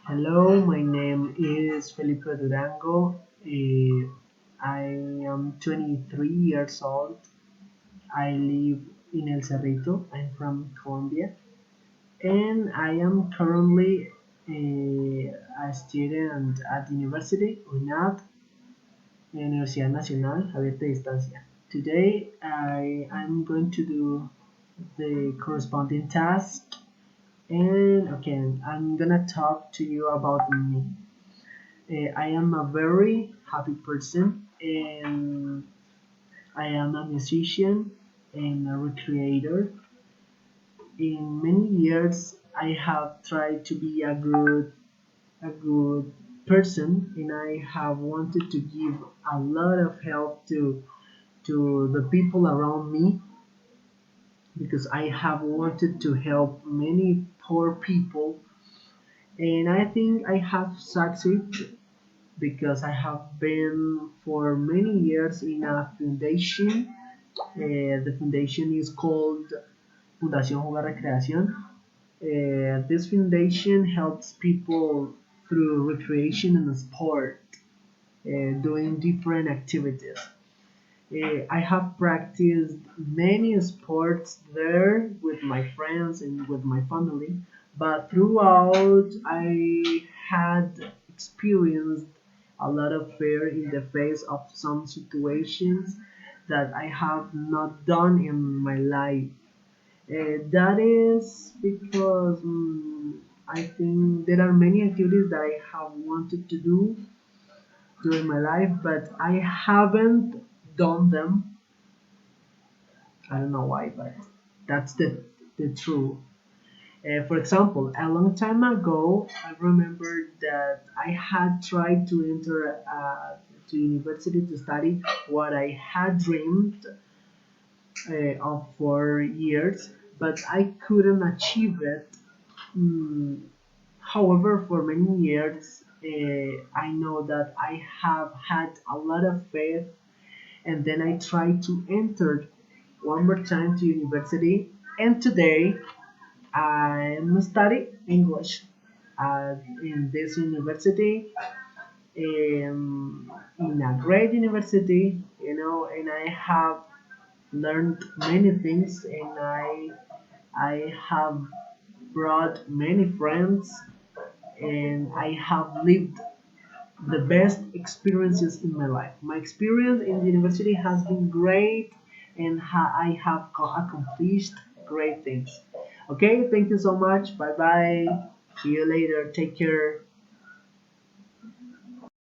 Hello, my name is Felipe Durango. I am 23 years old. I live in El Cerrito. I'm from Colombia, and I am currently a student at the University UNAD, Universidad Nacional Abierta a Distancia. Today, I'm going to do the corresponding task, and okay, I'm gonna talk to you about me. I am a very happy person, and I am a musician and a recreator. In many years, I have tried to be a good person, and I have wanted to give a lot of help to the people around me because I have wanted to help many poor people, and I think I have succeeded because I have been for many years in a foundation. The foundation is called Fundación Jugar Recreación. This foundation helps people through recreation and sport, doing different activities. I have practiced many sports there with my friends and with my family, but throughout I had experienced a lot of fear in the face of some situations that I have not done in my life. That is because I think there are many activities that I have wanted to do during my life, but I haven't done them. I don't know why, but that's the truth. For example, a long time ago, I remember that I had tried to enter to university to study what I had dreamed of for years, but I couldn't achieve it. Mm, However, for many years, I know that I have had a lot of faith, and then I tried to enter one more time to university, and today I'm studying English in this university, in a great university, and I have learned many things, and I have brought many friends, and I have lived the best experiences in my life. My experience in the university has been great, and I have accomplished great things. Okay, thank you so much. Bye bye. See you later. Take care.